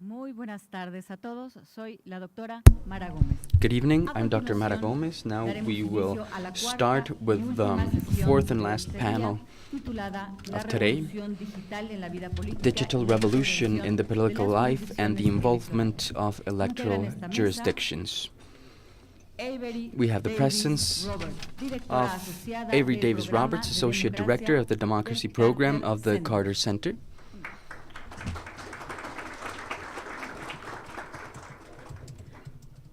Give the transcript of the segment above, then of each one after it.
Muy buenas tardes a todos. Soy la doctora Mara Gómez. Good evening, I'm Dr. Mara Gomez. Now we will start with the fourth and last panel of today, Digital Revolution in the Political Life and the Involvement of Electoral Jurisdictions. We have the presence of Avery Davis Roberts, Associate Director of the Democracy Program of the Carter Center.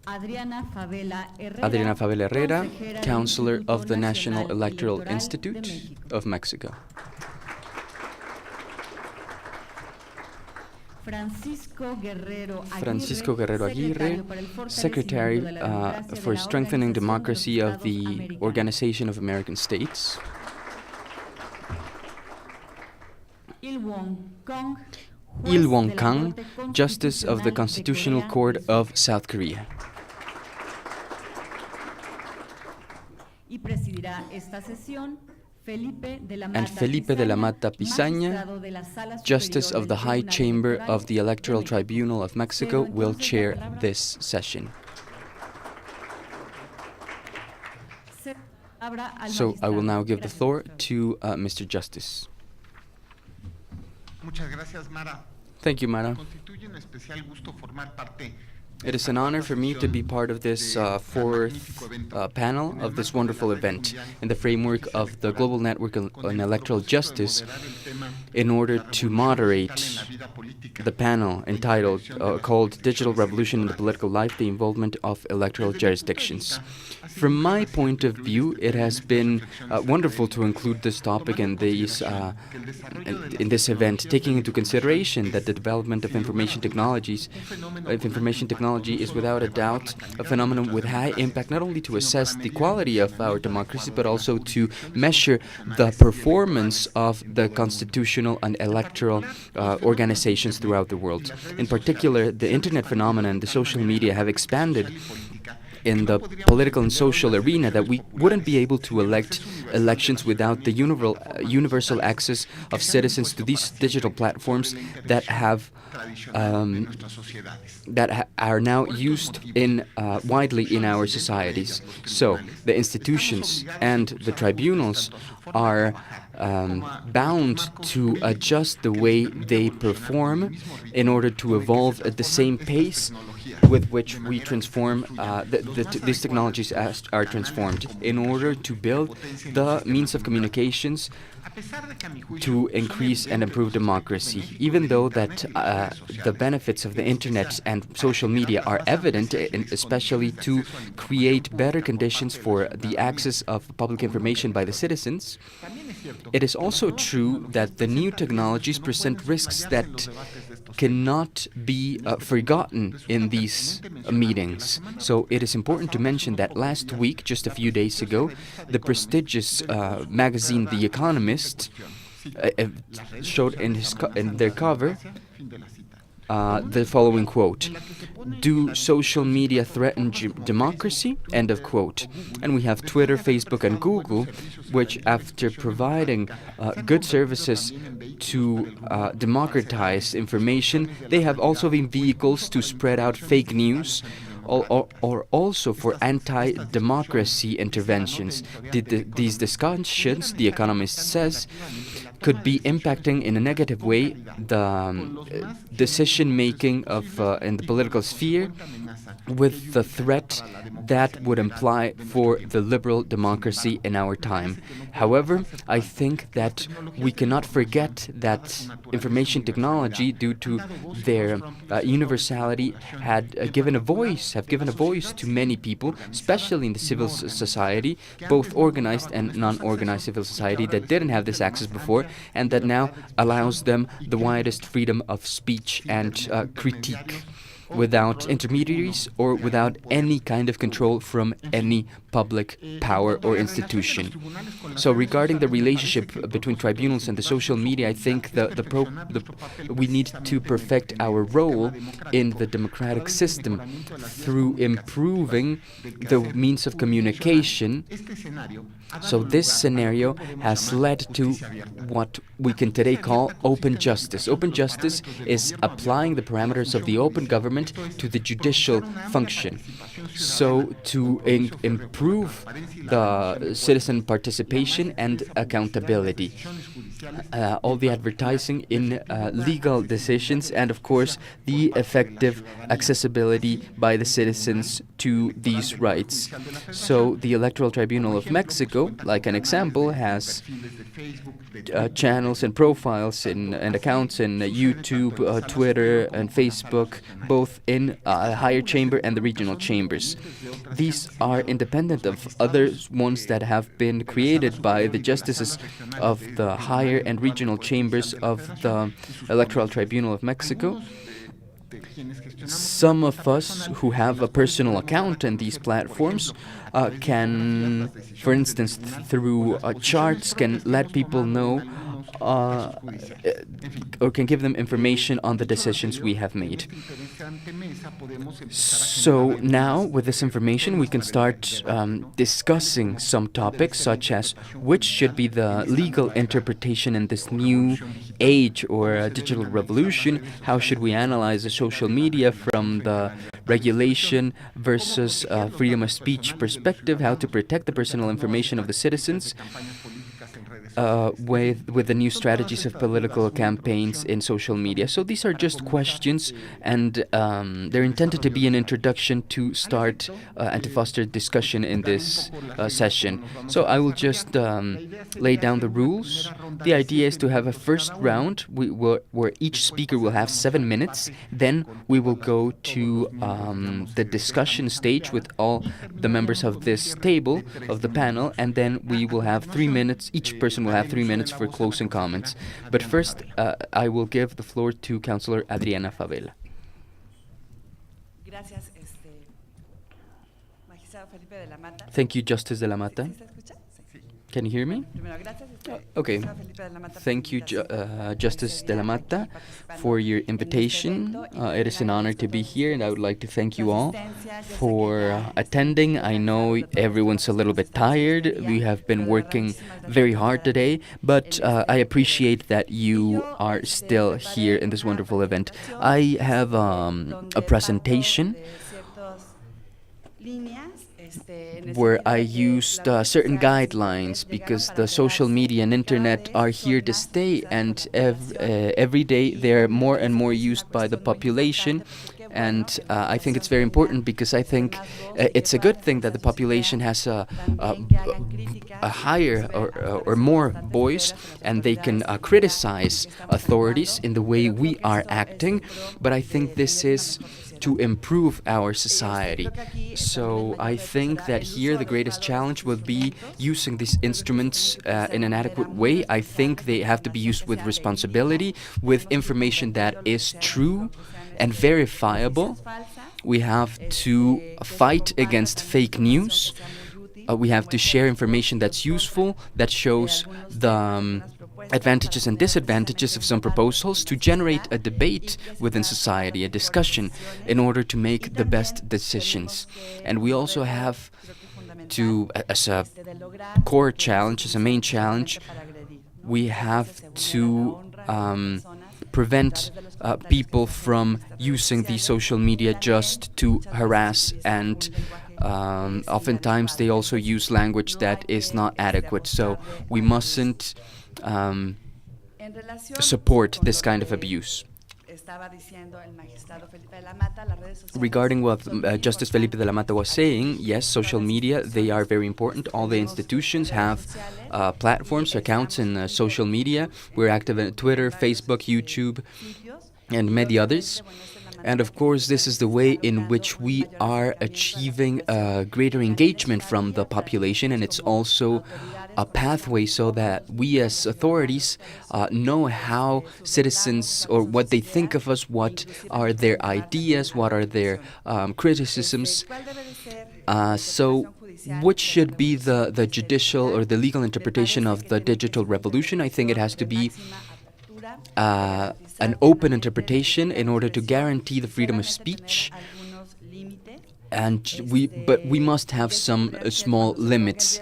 Adriana Favela Herrera, Counselor of the National Electoral Institute of Mexico. Francisco Guerrero Aguirre, Secretary for Strengthening Democracy of the Organization of American States. Il Wong-kang, Justice of the Constitutional Court of South Korea. And Felipe de la Mata Pisaña, Justice of the High Chamber of the Electoral Tribunal of Mexico, will chair this session. So I will now give the floor to Mr. Justice. Thank you, Mara. It is an honor for me to be part of this fourth panel of this wonderful event in the framework of the Global Network on Electoral Justice in order to moderate the panel entitled called Digital Revolution in the Political Life, the Involvement of Electoral Jurisdictions. From my point of view, it has been wonderful to include this topic in this event, taking into consideration that the development of information technology is without a doubt a phenomenon with high impact, not only to assess the quality of our democracy, but also to measure the performance of the constitutional and electoral organizations throughout the world. In particular, the internet phenomenon and the social media have expanded in the political and social arena that we wouldn't be able to elect elections without the universal access of citizens to these digital platforms that are now used widely in our societies. So the institutions and the tribunals are bound to adjust the way they perform in order to evolve at the same pace with which we transform, these technologies are transformed in order to build the means of communications to increase and improve democracy. Even though that the benefits of the internet and social media are evident, especially to create better conditions for the access of public information by the citizens, it is also true that the new technologies present risks that cannot be forgotten in these meetings. So it is important to mention that last week, just a few days ago, the prestigious magazine The Economist showed in their cover the following quote: "Do social media threaten democracy?" End of quote. And we have Twitter, Facebook, and Google, which, after providing good services to democratize information, they have also been vehicles to spread out fake news, or also for anti-democracy interventions. These discussions, The Economist says, could be impacting in a negative way the decision-making in the political sphere, with the threat that would imply for the liberal democracy in our time. However, I think that we cannot forget that information technology, due to their universality, have given a voice to many people, especially in the civil society, both organized and non-organized civil society, that didn't have this access before, and that now allows them the widest freedom of speech and critique. without intermediaries or without any kind of control from any public power or institution. So regarding the relationship between tribunals and the social media, I think we need to perfect our role in the democratic system through improving the means of communication. So this scenario has led to what we can today call open justice. Open justice is applying the parameters of the open government to the judicial function. So to improve the citizen participation and accountability. All the advertising in legal decisions, and of course the effective accessibility by the citizens to these rights. So the Electoral Tribunal of Mexico, like an example, has channels and profiles and accounts in YouTube, Twitter and Facebook, both in higher chamber and the regional chambers. These are independent of other ones that have been created by the justices of the higher and regional chambers of the Electoral Tribunal of Mexico. Some of us who have a personal account in these platforms can, for instance, through charts, can let people know or can give them information on the decisions we have made. So now, with this information, we can start discussing some topics, such as which should be the legal interpretation in this new age or digital revolution. How should we analyze the social media from the regulation versus freedom of speech perspective? How to protect the personal information of the citizens with the new strategies of political campaigns in social media. So these are just questions, and they're intended to be an introduction to start and to foster discussion in this session. So I will just lay down the rules. The idea is to have a first round where each speaker will have 7 minutes. Then we will go to the discussion stage with all the members of this table, of the panel, and then we will have 3 minutes. Each person will have 3 minutes for closing comments. But first, I will give the floor to Councillor Adriana Favela. Thank you, Justice de la Mata. Can you hear me? Okay. Thank you, Justice de la Mata, for your invitation. It is an honor to be here, and I would like to thank you all for attending. I know everyone's a little bit tired. We have been working very hard today, but I appreciate that you are still here in this wonderful event. I have a presentation where I used certain guidelines, because the social media and internet are here to stay, and every day they're more and more used by the population. And I think it's very important, because I think it's a good thing that the population has a higher or more voice, and they can criticize authorities in the way we are acting. But I think this is to improve our society. So I think that here the greatest challenge will be using these instruments in an adequate way. I think they have to be used with responsibility, with information that is true and verifiable. We have to fight against fake news. We have to share information that's useful, that shows the advantages and disadvantages of some proposals, to generate a debate within society, a discussion, in order to make the best decisions. And we also have to, as a core challenge, as a main challenge, we have to prevent people from using the social media just to harass, and oftentimes they also use language that is not adequate. So we mustn't support this kind of abuse. Regarding what Justice Felipe de la Mata was saying, yes, social media, they are very important. All the institutions have platforms, accounts in social media. We're active on Twitter, Facebook, YouTube, and many others. And of course, this is the way in which we are achieving greater engagement from the population, and it's also a pathway so that we as authorities know how citizens or what they think of us, what are their ideas, what are their criticisms. So what should be the judicial or the legal interpretation of the digital revolution? I think it has to be an open interpretation in order to guarantee the freedom of speech. But we must have some small limits.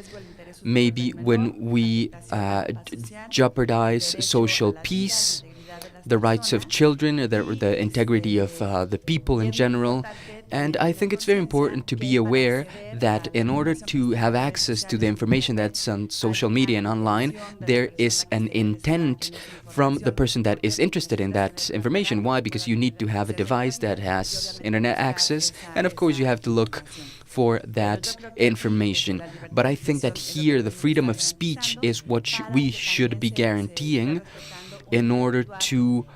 Maybe when we jeopardize social peace, the rights of children, the integrity of the people in general. And I think it's very important to be aware that in order to have access to the information that's on social media and online, there is an intent from the person that is interested in that information. Why? Because you need to have a device that has internet access, and of course you have to look for that information. But I think that here the freedom of speech is what we should be guaranteeing in order to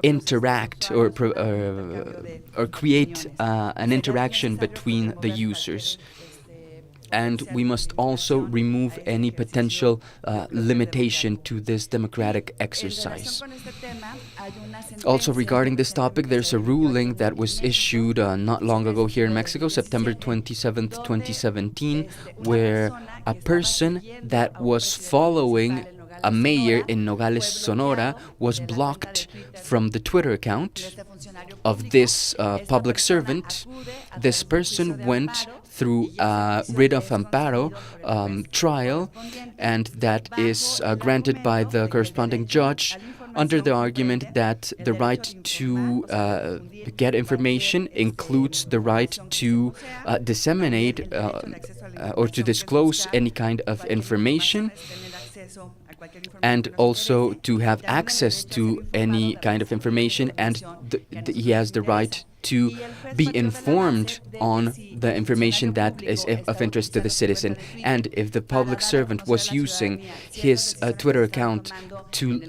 interact or create an interaction between the users. And we must also remove any potential limitation to this democratic exercise. Also, regarding this topic, there's a ruling that was issued not long ago here in Mexico, September 27th, 2017, where a person that was following a mayor in Nogales, Sonora, was blocked from the Twitter account of this public servant. This person went through a writ of amparo trial, and that is granted by the corresponding judge under the argument that the right to get information includes the right to disseminate or to disclose any kind of information, and also to have access to any kind of information, and he has the right to be informed on the information that is of interest to the citizen. And if the public servant was using his Twitter account to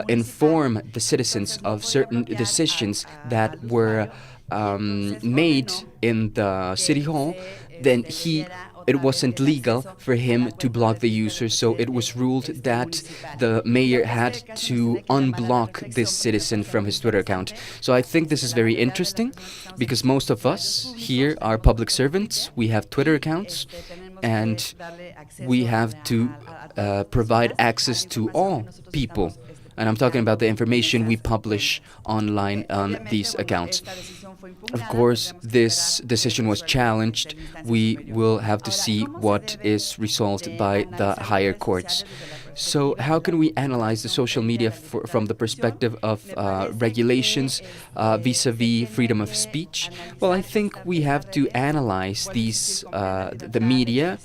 inform the citizens of certain decisions that were made in the city hall, then it wasn't legal for him to block the user, so it was ruled that the mayor had to unblock this citizen from his Twitter account. So I think this is very interesting, because most of us here are public servants, we have Twitter accounts, and we have to provide access to all people. And I'm talking about the information we publish online on these accounts. Of course, this decision was challenged. We will have to see what is resolved by the higher courts. So how can we analyze the social media from the perspective of regulations vis-a-vis freedom of speech? Well, I think we have to analyze the media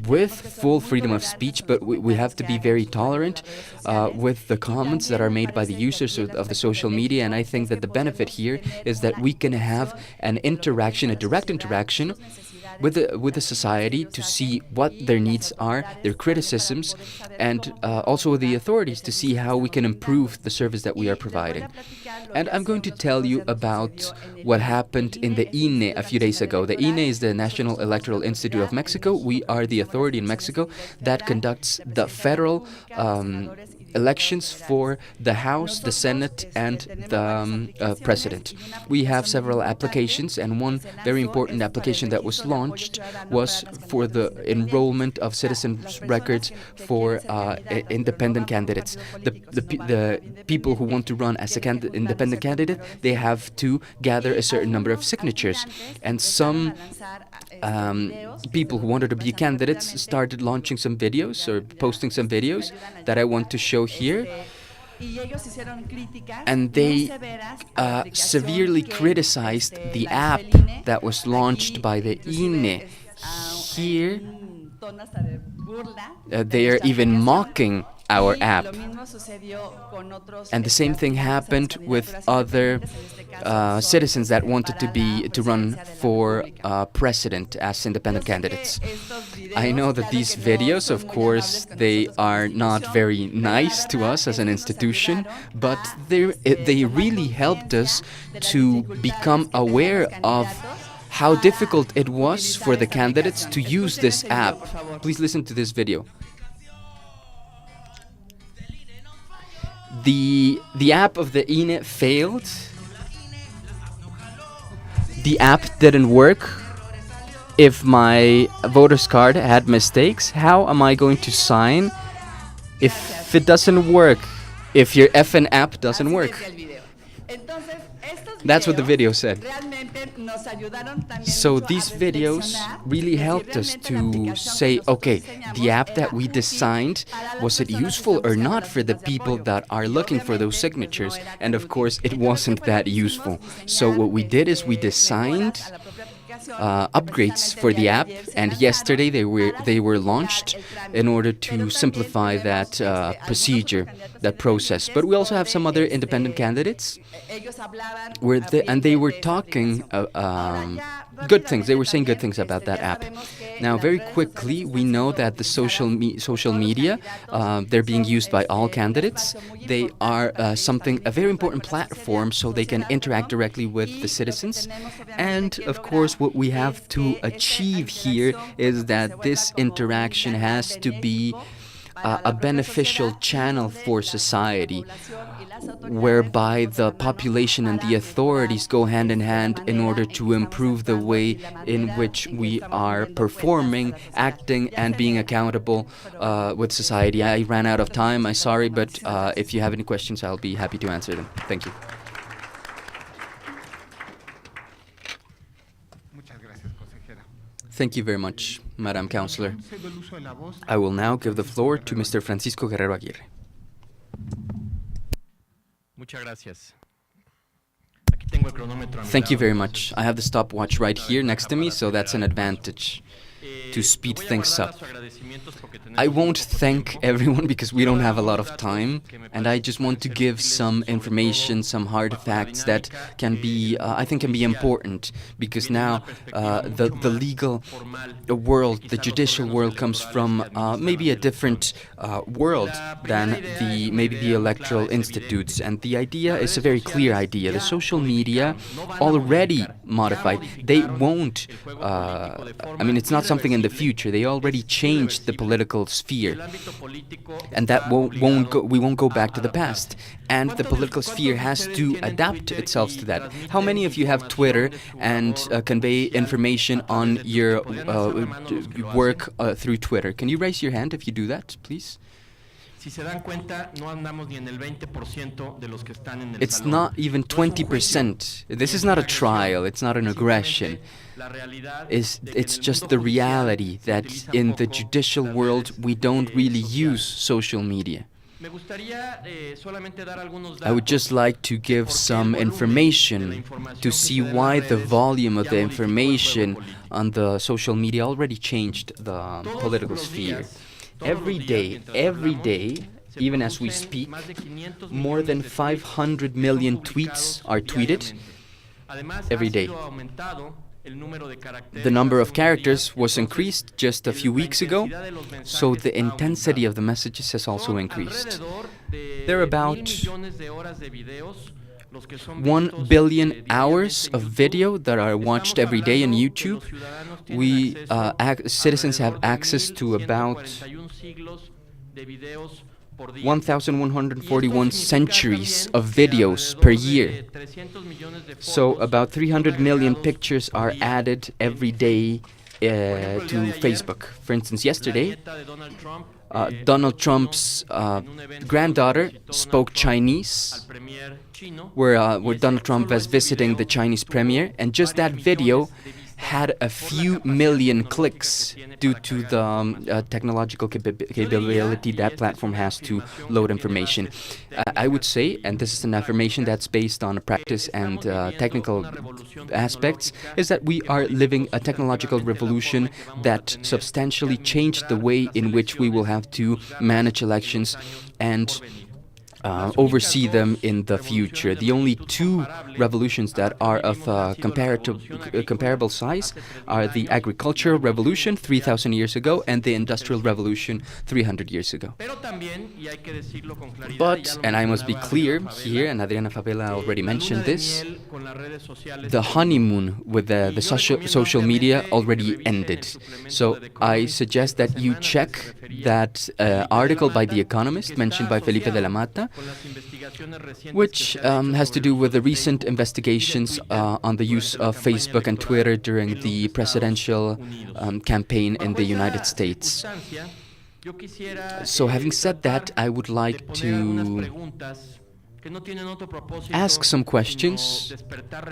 with full freedom of speech, but we have to be very tolerant with the comments that are made by the users of the social media. And I think that the benefit here is that we can have an interaction, a direct interaction with the society to see what their needs are, their criticisms, and also with the authorities to see how we can improve the service that we are providing. And I'm going to tell you about what happened in the ENA a few days ago. The ENA is the National Electoral Institute of Mexico. We are the authority in Mexico that conducts the federal elections for the House, the Senate, and the President. We have several applications, and one very important application that was launched was for the enrollment of citizens' records for independent candidates. The people who want to run as an independent candidate, they have to gather a certain number of signatures. And some people who wanted to be candidates started launching some videos or posting some videos that I want to show here. And they severely criticized the app that was launched by the ENA. Here, they are even mocking our app. And the same thing happened with other citizens that wanted to run for president as independent candidates. I know that these videos, of course, they are not very nice to us as an institution, but they really helped us to become aware of how difficult it was for the candidates to use this app. Please listen to this video. The app of the ENA failed. The app didn't work. If my voter's card had mistakes, how am I going to sign if it doesn't work? If your effing app doesn't work? That's what the video said. So these videos really helped us to say, okay, the app that we designed, was it useful or not for the people that are looking for those signatures? And of course, it wasn't that useful. So what we did is we designed upgrades for the app, and yesterday they were launched in order to simplify that procedure, that process. But we also have some other independent candidates, and they were talking good things. They were saying good things about that app. Now, very quickly, we know that the social media, they're being used by all candidates. They are a very important platform, so they can interact directly with the citizens. And of course, what we have to achieve here is that this interaction has to be a beneficial channel for society, whereby the population and the authorities go hand in hand in order to improve the way in which we are performing, acting, and being accountable with society. I ran out of time, I'm sorry, but if you have any questions, I'll be happy to answer them. Thank you. Thank you very much, Madam Councillor. I will now give the floor to Mr. Francisco Guerrero Aguirre. Thank you very much. I have the stopwatch right here next to me, so that's an advantage to speed things up. I won't thank everyone because we don't have a lot of time, and I just want to give some information, some hard facts that can be, I think can be important, because now the legal world, the judicial world comes from maybe a different world than maybe the electoral institutes, and the idea is a very clear idea. The social media already modified. They won't, I mean, it's not something in the future. They already changed the political sphere, and that we won't go back to the past. And the political sphere has to adapt itself to that. How many of you have Twitter and convey information on your work through Twitter? Can you raise your hand if you do that, please? It's not even 20%. This is not a trial. It's not an aggression. It's just the reality that in the judicial world we don't really use social media. I would just like to give some information to see why the volume of the information on the social media already changed the political sphere. Every day, even as we speak, more than 500 million tweets are tweeted every day. The number of characters was increased just a few weeks ago, so the intensity of the messages has also increased. There are about 1 billion hours of video that are watched every day on YouTube. Citizens have access to about 1,141 centuries of videos per year. So about 300 million pictures are added every day to Facebook. For instance, yesterday, Donald Trump's granddaughter spoke Chinese, where Donald Trump was visiting the Chinese premier, and just that video had a few million clicks due to the technological capability that platform has to load information. I would say, and this is an affirmation that's based on practice and technical aspects, is that we are living a technological revolution that substantially changed the way in which we will have to manage elections and oversee them in the future. The only two revolutions that are of comparable size are the agricultural revolution 3,000 years ago and the industrial revolution 300 years ago. But, and I must be clear here, and Adriana Favela already mentioned this, the honeymoon with the social media already ended. So I suggest that you check that article by The Economist mentioned by Felipe de la Mata, which has to do with the recent investigations on the use of Facebook and Twitter during the presidential campaign in the United States. So having said that, I would like to ask some questions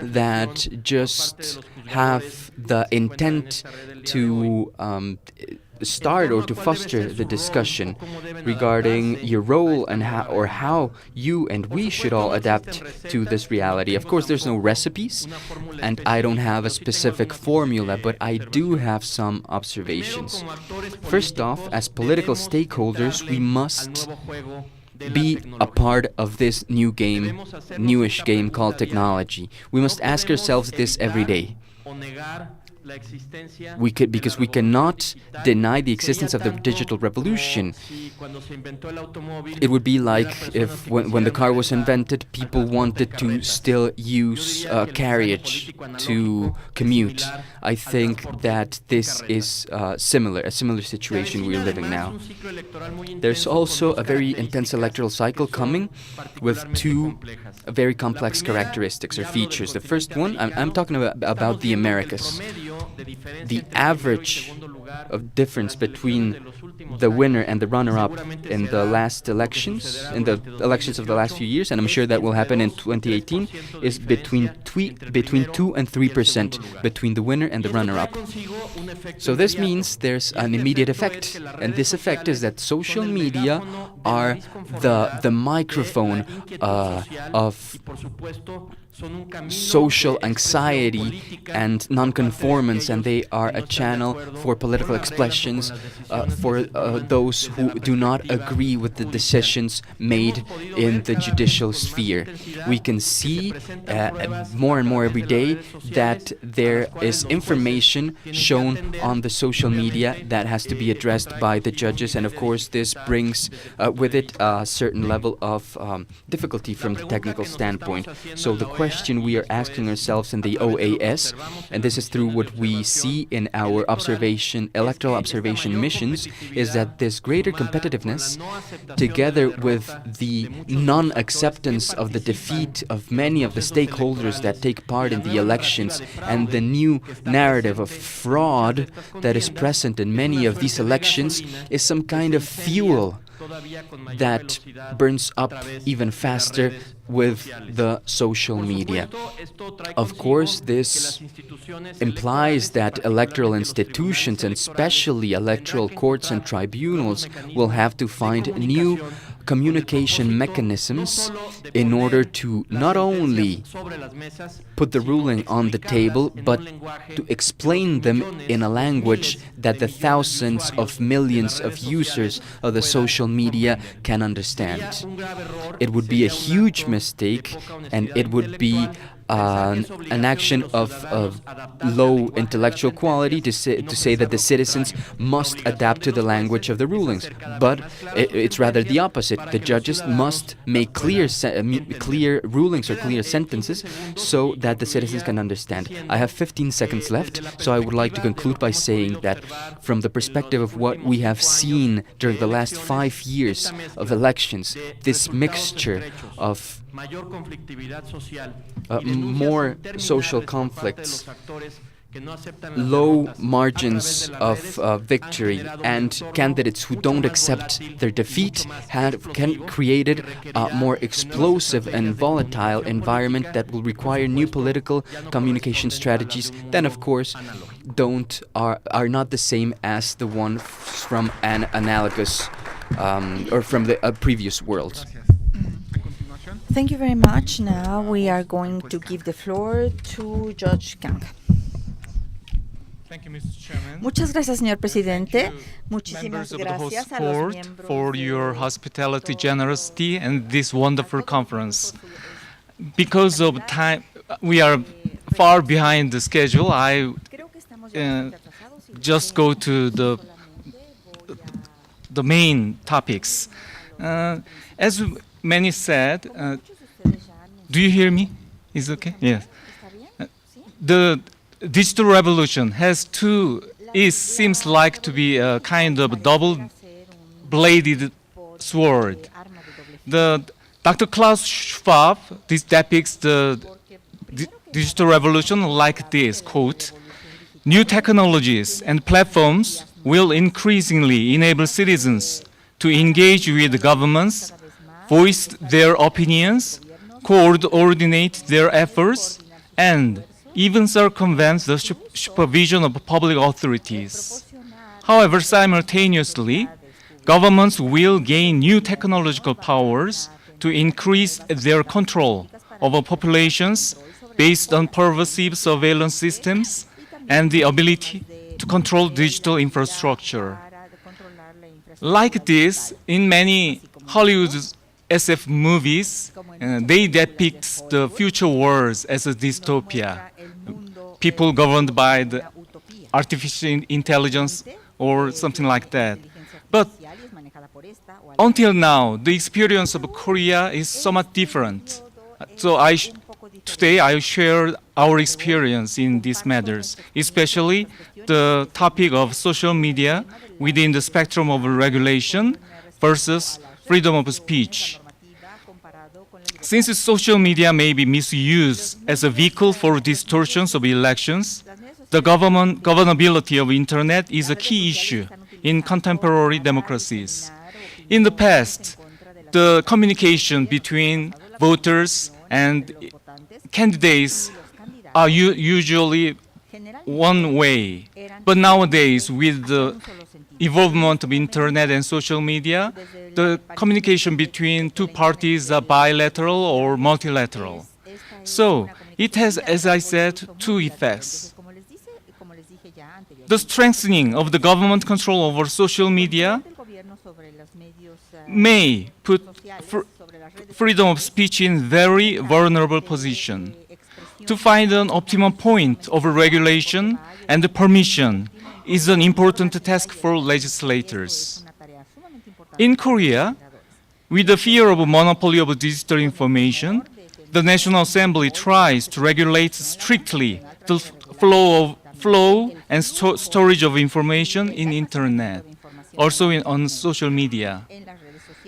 that just have the intent to start or to foster the discussion regarding your role and how you and we should all adapt to this reality. Of course, there's no recipes, and I don't have a specific formula, but I do have some observations. First off, as political stakeholders, we must be a part of this newish game called technology. We must ask ourselves this every day. Because we cannot deny the existence of the digital revolution. It would be like if when the car was invented, people wanted to still use carriage to commute. I think that this is a similar situation we're living now. There's also a very intense electoral cycle coming with two very complex characteristics or features. The first one, I'm talking about the Americas. The average of difference between the winner and the runner-up in the last elections, in the elections of the last few years, and I'm sure that will happen in 2018, is between 2 and 3% between the winner and the runner-up. So this means there's an immediate effect, and this effect is that social media are the microphone of social anxiety and nonconformance, and they are a channel for political expressions for those who do not agree with the decisions made in the judicial sphere. We can see more and more every day that there is information shown on the social media that has to be addressed by the judges, and of course this brings with it a certain level of difficulty from the technical standpoint. So the question we are asking ourselves in the OAS, and this is through what we see in our electoral observation missions, is that this greater competitiveness, together with the non-acceptance of the defeat of many of the stakeholders that take part in the elections, and the new narrative of fraud that is present in many of these elections, is some kind of fuel that burns up even faster with the social media. Of course, this implies that electoral institutions, and especially electoral courts and tribunals, will have to find new communication mechanisms in order to not only put the ruling on the table, but to explain them in a language that the thousands of millions of users of the social media can understand. It would be a huge mistake, and it would be an action of low intellectual quality to say that the citizens must adapt to the language of the rulings. But it's rather the opposite. The judges must make clear rulings or clear sentences so that the citizens can understand. I have 15 seconds left, so I would like to conclude by saying that from the perspective of what we have seen during the last 5 years of elections, this mixture of more social conflicts low margins of victory, and candidates who don't accept their defeat can create a more explosive and volatile environment that will require new political communication strategies that, of course, are not the same as the one from an analogous or from the previous world. Thank you very much. Now we are going to give the floor to Judge Kang. Muchas gracias, señor presidente. Muchísimas gracias a los miembros for your hospitality, generosity, and this wonderful conference. Because of time, we are far behind the schedule. I just go to the main topics. As many said, do you hear me? Is it okay? Yes. The digital revolution seems like to be a kind of double-bladed sword. Dr. Klaus Schwab depicts the digital revolution like this, quote, "New technologies and platforms will increasingly enable citizens to engage with governments, voice their opinions, coordinate their efforts, and even circumvent the supervision of public authorities. However, simultaneously, governments will gain new technological powers to increase their control over populations based on pervasive surveillance systems and the ability to control digital infrastructure." Like this, in many Hollywood SF movies, they depict the future world as a dystopia. People governed by the artificial intelligence or something like that. But until now, the experience of Korea is somewhat different. So today I share our experience in these matters, especially the topic of social media within the spectrum of regulation versus freedom of speech. Since social media may be misused as a vehicle for distortions of elections, the governability of Internet is a key issue in contemporary democracies. In the past, the communication between voters and candidates are usually one way. But nowadays, with the evolvement of Internet and social media, the communication between two parties are bilateral or multilateral. So it has, as I said, two effects. The strengthening of the government control over social media may put freedom of speech in very vulnerable position. To find an optimum point of regulation and permission is an important task for legislators. In Korea, with the fear of a monopoly of digital information, the National Assembly tries to regulate strictly the flow and storage of information in Internet, also on social media.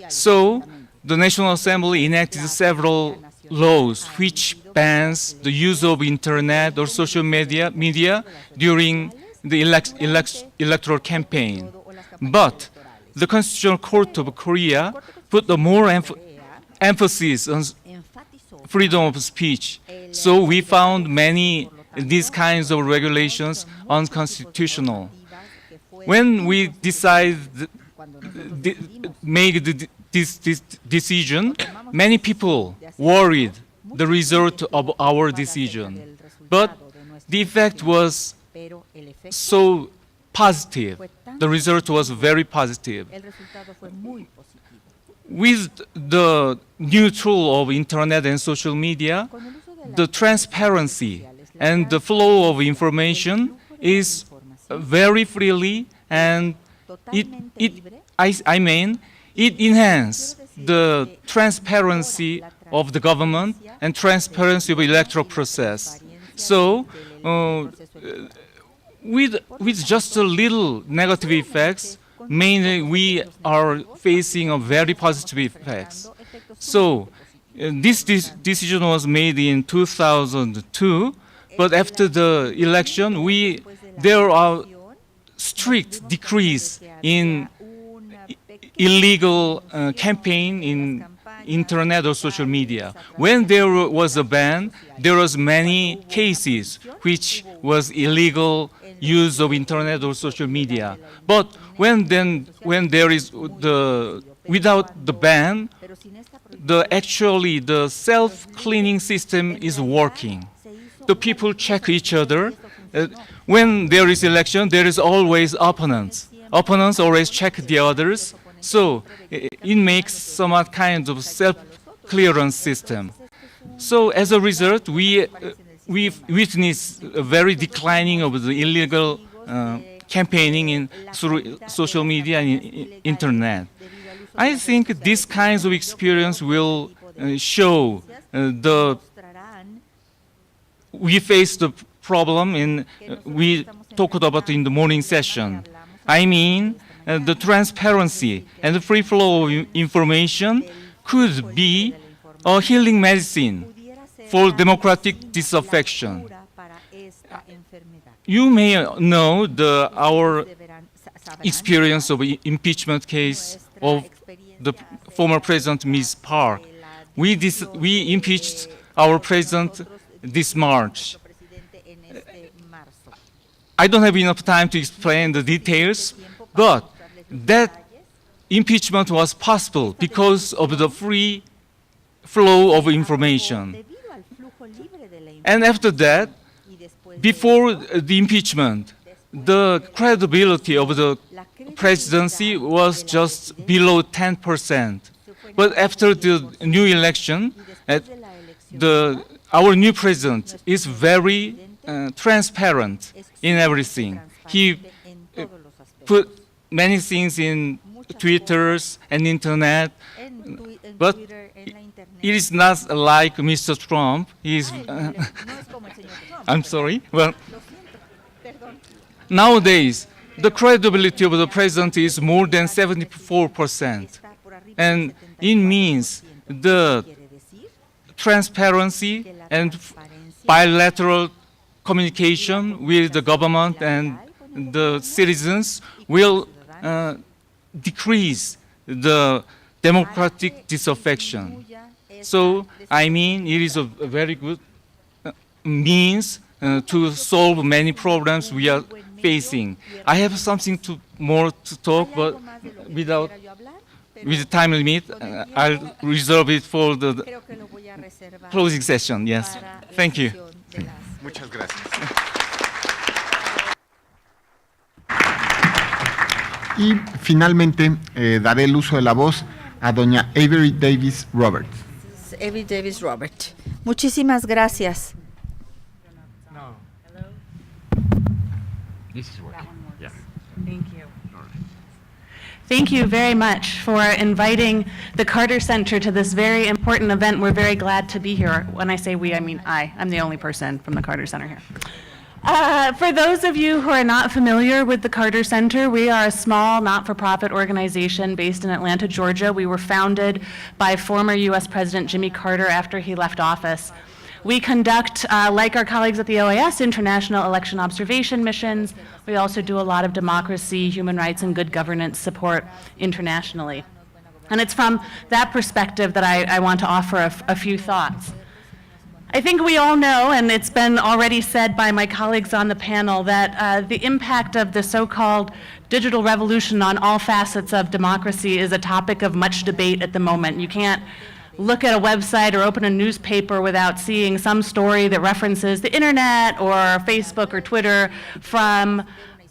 So, the National Assembly enacted several laws which bans the use of Internet or social media during the electoral campaign. But the Constitutional Court of Korea put more emphasis on freedom of speech. So we found many these kinds of regulations unconstitutional. When we make this decision, many people worried the result of our decision. But the effect was so positive. The result was very positive. With the new tool of Internet and social media, the transparency and the flow of information is very freely, and it enhances the transparency of the government and transparency of the electoral process. So, with just a little negative effects, mainly we are facing a very positive effects. So, this decision was made in 2002, but after the election, there are strict decrease in illegal campaign in internet or social media. When there was a ban, there was many cases which was illegal use of internet or social media. But when there is without the ban, the self-cleaning system is working. The people check each other. When there is election, there is always opponents. Opponents always check the others. So it makes somewhat kind of self-clearance system. So as a result, we've witnessed a very declining of the illegal campaigning through social media and internet. I think this kinds of experience will show we face the problem we talked about in the morning session. I mean, the transparency and the free flow of information could be a healing medicine for democratic disaffection. You may know our experience of impeachment case of the former president, Ms. Park. We impeached our president this March. I don't have enough time to explain the details, but that impeachment was possible because of the free flow of information. And after that, before the impeachment, the credibility of the presidency was just below 10%. But after the new election, our new president is very transparent in everything. He put many things in Twitters and internet, but it is not like Mr. Trump. I'm sorry. Well, nowadays, the credibility of the president is more than 74%. And it means the transparency and bilateral communication with the government and the citizens will decrease the democratic disaffection. So, I mean, it is a very good means to solve many problems we are facing. I have something more to talk, but with the time limit, I'll reserve it for the closing session. Yes. Thank you. Muchas gracias. Y finalmente daré el uso de la voz a doña Avery Davis Roberts. Avery Davis Robert. Muchísimas gracias. No. This is working. Yeah. Thank you. Thank you very much for inviting the Carter Center to this very important event. We're very glad to be here. When I say we, I mean I. I'm the only person from the Carter Center here. For those of you who are not familiar with the Carter Center, we are a small not-for-profit organization based in Atlanta, Georgia. We were founded by former U.S. President Jimmy Carter after he left office. We conduct, like our colleagues at the OAS, international election observation missions. We also do a lot of democracy, human rights, and good governance support internationally. And it's from that perspective that I want to offer a few thoughts. I think we all know, and it's been already said by my colleagues on the panel, that the impact of the so-called digital revolution on all facets of democracy is a topic of much debate at the moment. You can't look at a website or open a newspaper without seeing some story that references the internet or Facebook or Twitter, from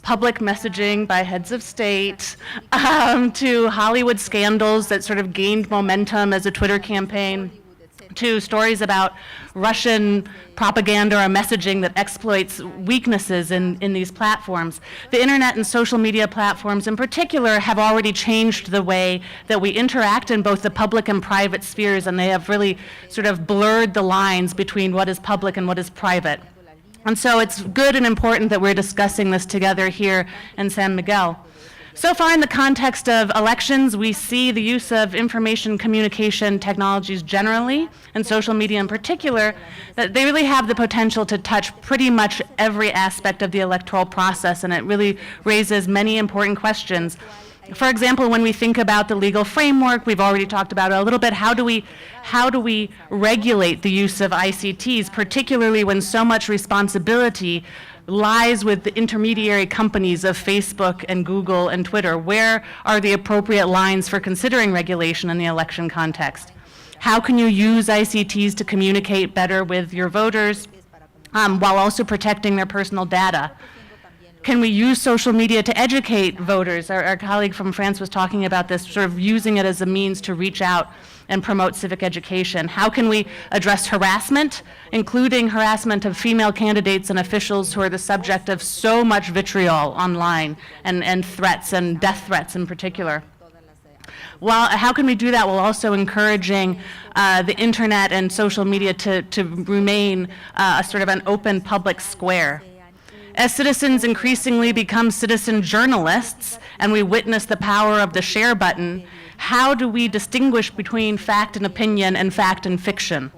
public messaging by heads of state to Hollywood scandals that sort of gained momentum as a Twitter campaign, to stories about Russian propaganda or messaging that exploits weaknesses in these platforms. The internet and social media platforms in particular have already changed the way that we interact in both the public and private spheres, and they have really sort of blurred the lines between what is public and what is private. And so it's good and important that we're discussing this together here in San Miguel. So far in the context of elections, we see the use of information communication technologies generally, and social media in particular, that they really have the potential to touch pretty much every aspect of the electoral process, and it really raises many important questions. For example, when we think about the legal framework, we've already talked about it a little bit, how do we regulate the use of ICTs, particularly when so much responsibility lies with the intermediary companies of Facebook and Google and Twitter? Where are the appropriate lines for considering regulation in the election context? How can you use ICTs to communicate better with your voters while also protecting their personal data? Can we use social media to educate voters? Our colleague from France was talking about this, sort of using it as a means to reach out and promote civic education. How can we address harassment, including harassment of female candidates and officials who are the subject of so much vitriol online and threats, and death threats in particular? Well, how can we do that while also encouraging the internet and social media to remain a sort of an open public square? As citizens increasingly become citizen journalists and we witness the power of the share button, how do we distinguish between fact and opinion and fact and fiction?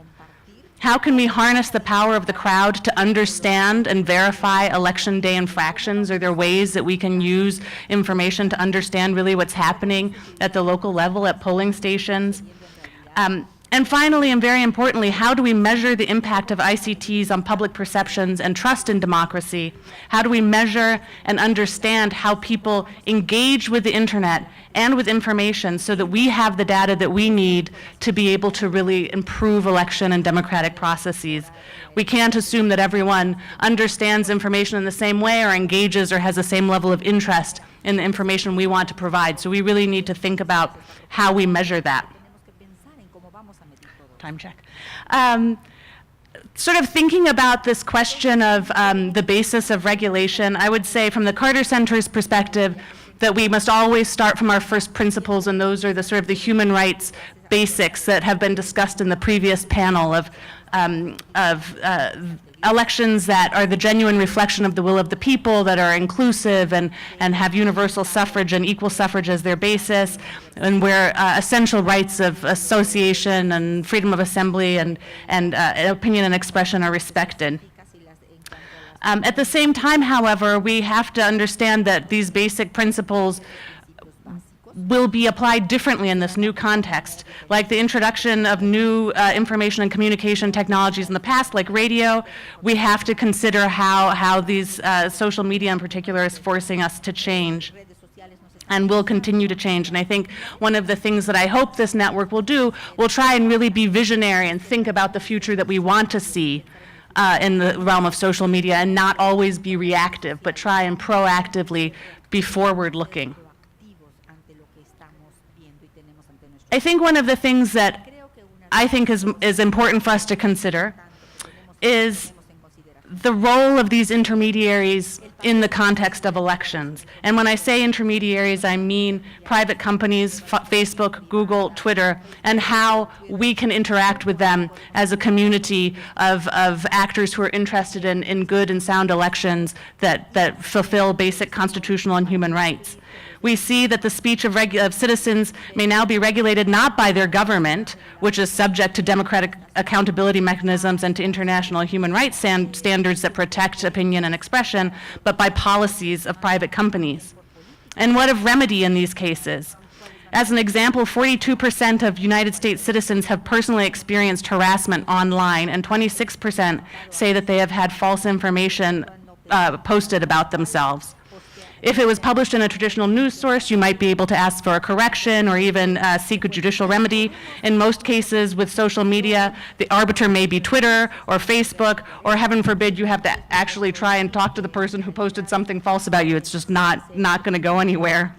How can we harness the power of the crowd to understand and verify election day infractions? Are there ways that we can use information to understand really what's happening at the local level at polling stations? And finally, and very importantly, how do we measure the impact of ICTs on public perceptions and trust in democracy? How do we measure and understand how people engage with the internet and with information so that we have the data that we need to be able to really improve election and democratic processes? We can't assume that everyone understands information in the same way or engages or has the same level of interest in the information we want to provide. So we really need to think about how we measure that. Time check. Sort of thinking about this question of the basis of regulation, I would say from the Carter Center's perspective that we must always start from our first principles, and those are the sort of the human rights basics that have been discussed in the previous panel of elections that are the genuine reflection of the will of the people, that are inclusive and have universal suffrage and equal suffrage as their basis, and where essential rights of association and freedom of assembly and opinion and expression are respected. At the same time, however, we have to understand that these basic principles will be applied differently in this new context. Like the introduction of new information and communication technologies in the past, like radio, we have to consider how these social media in particular is forcing us to change and will continue to change. And I think one of the things that I hope this network will do will try and really be visionary and think about the future that we want to see in the realm of social media, and not always be reactive, but try and proactively be forward-looking. I think one of the things that I think is important for us to consider is the role of these intermediaries in the context of elections. And when I say intermediaries, I mean private companies, Facebook, Google, Twitter, and how we can interact with them as a community of actors who are interested in good and sound elections that fulfill basic constitutional and human rights. We see that the speech of citizens may now be regulated not by their government, which is subject to democratic accountability mechanisms and to international human rights standards that protect opinion and expression, but by policies of private companies. And what of remedy in these cases? As an example, 42% of United States citizens have personally experienced harassment online, and 26% say that they have had false information posted about themselves. If it was published in a traditional news source, you might be able to ask for a correction or even seek a judicial remedy. In most cases with social media, the arbiter may be Twitter or Facebook, or heaven forbid you have to actually try and talk to the person who posted something false about you. It's just not going to go anywhere.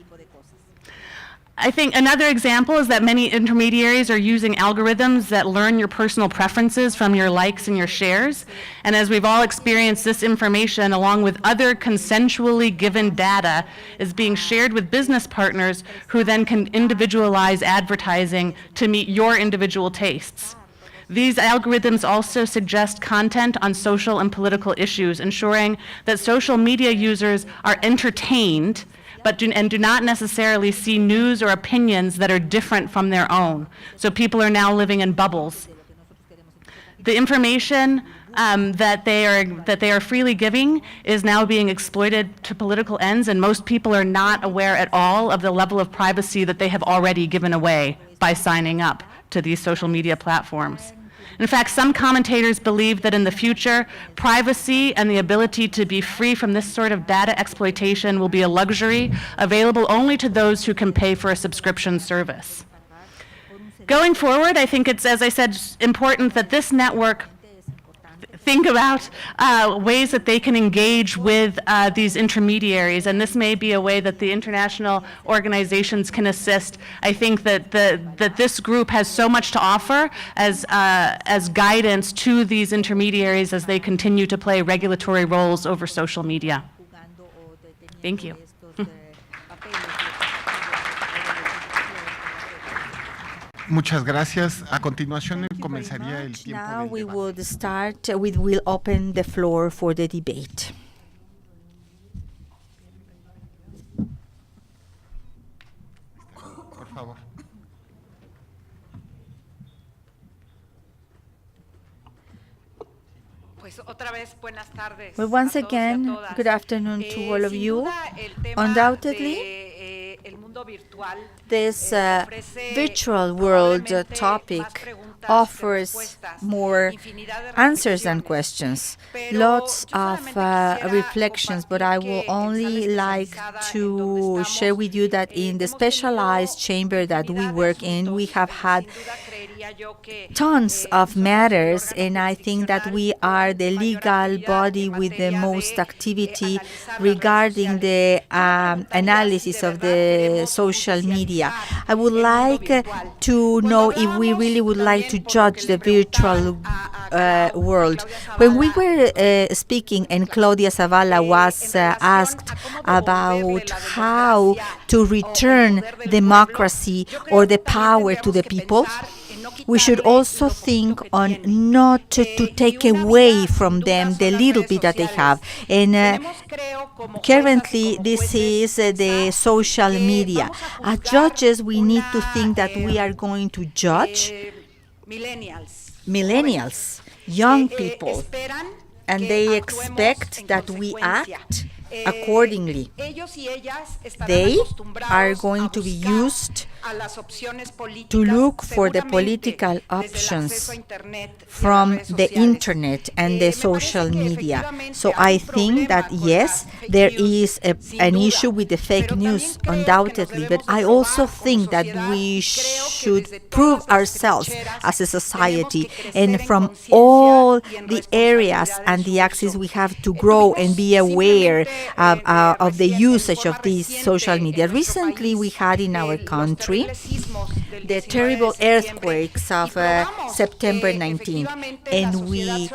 I think another example is that many intermediaries are using algorithms that learn your personal preferences from your likes and your shares. And as we've all experienced, this information, along with other consensually given data, is being shared with business partners who then can individualize advertising to meet your individual tastes. These algorithms also suggest content on social and political issues, ensuring that social media users are entertained but do not necessarily see news or opinions that are different from their own. So people are now living in bubbles. The information that they are freely giving is now being exploited to political ends, and most people are not aware at all of the level of privacy that they have already given away by signing up to these social media platforms. In fact, some commentators believe that in the future, privacy and the ability to be free from this sort of data exploitation will be a luxury available only to those who can pay for a subscription service. Going forward, I think it's, as I said, important that this network think about ways that they can engage with these intermediaries, and this may be a way that the international organizations can assist. I think that this group has so much to offer as guidance to these intermediaries as they continue to play regulatory roles over social media. Thank you. Muchas gracias. A continuación comenzaría el tiempo Now del we debate. will start, we will open the floor for the debate. Por favor. Well, once again, good afternoon to all of you. Undoubtedly, this virtual world topic offers more answers than questions, lots of reflections, but I will only like to share with you that in the specialized chamber that we work in, we have had tons of matters, and I think that we are the legal body with the most activity regarding the analysis of the social media. I would like to know if we really would like to judge the virtual world. When we were speaking and Claudia Zavala was asked about how to return democracy or the power to the people, we should also think on not to take away from them the little bit that they have. And currently, this is the social media. As judges, we need to think that we are going to judge millennials, young people, and they expect that we act accordingly. They are going to be used to look for the political options from the internet and the social media. So I think that yes, there is an issue with the fake news, undoubtedly, but I also think that we should prove ourselves as a society, and from all the areas and the axes we have to grow and be aware of the usage of these social media. Recently, we had in our country the terrible earthquakes of September 19th, and we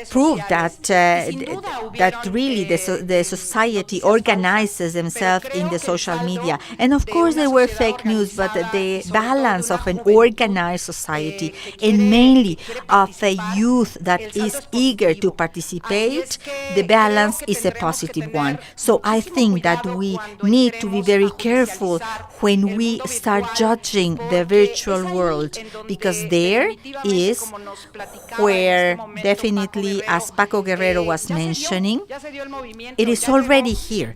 proved that really the society organizes themselves in the social media. And of course there were fake news, but the balance of an organized society and mainly of a youth that is eager to participate, the balance is a positive one. So I think that we need to be very careful when we start judging the virtual world, because there is where definitely, as Paco Guerrero was mentioning, it is already here.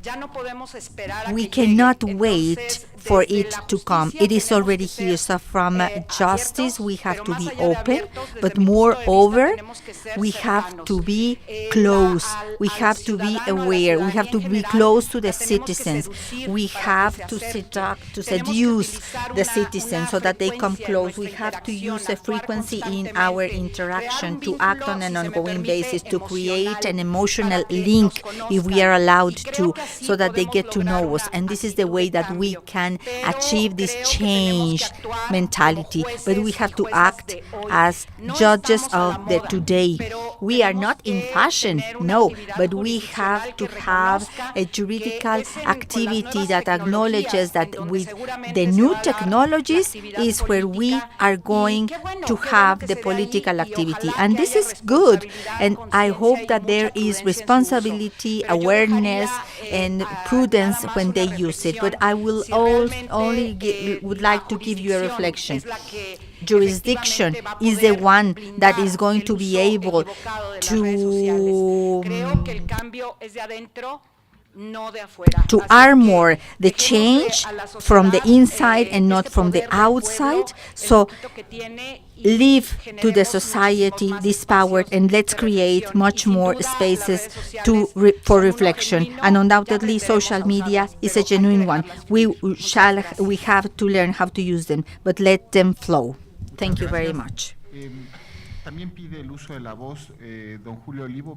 We cannot wait for it to come. It is already here. So from justice, we have to be open, but moreover, we have to be close. We have to be aware. We have to be close to the citizens. We have to seduce the citizens so that they come close. We have to use a frequency in our interaction to act on an ongoing basis, to create an emotional link, if we are allowed to, so that they get to know us. And this is the way that we can achieve this change mentality. But we have to act as judges of the today. We are not in fashion, no, but we have to have a juridical activity that acknowledges that with the new technologies is where we are going to have the political activity. And this is good. And I hope that there is responsibility, awareness, and prudence when they use it. But I will would like to give you a reflection. Jurisdiction is the one that is going to be able to armor the change from the inside and not from the outside. So leave to the society this power, and let's create much more spaces for reflection. And undoubtedly, social media is a genuine one. We have to learn how to use them, but let them flow. Thank you very much.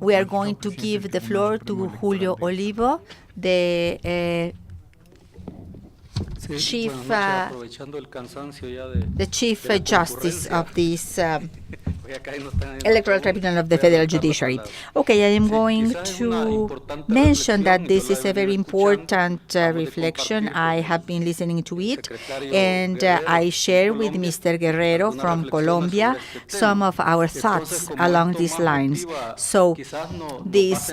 We are going to give the floor to Julio Olivo, the Chief Justice of this Electoral Tribunal of the Federal Judiciary. Okay, I am going to mention that this is a very important reflection. I have been listening to it, and I share with Mr. Guerrero from Colombia some of our thoughts along these lines. So this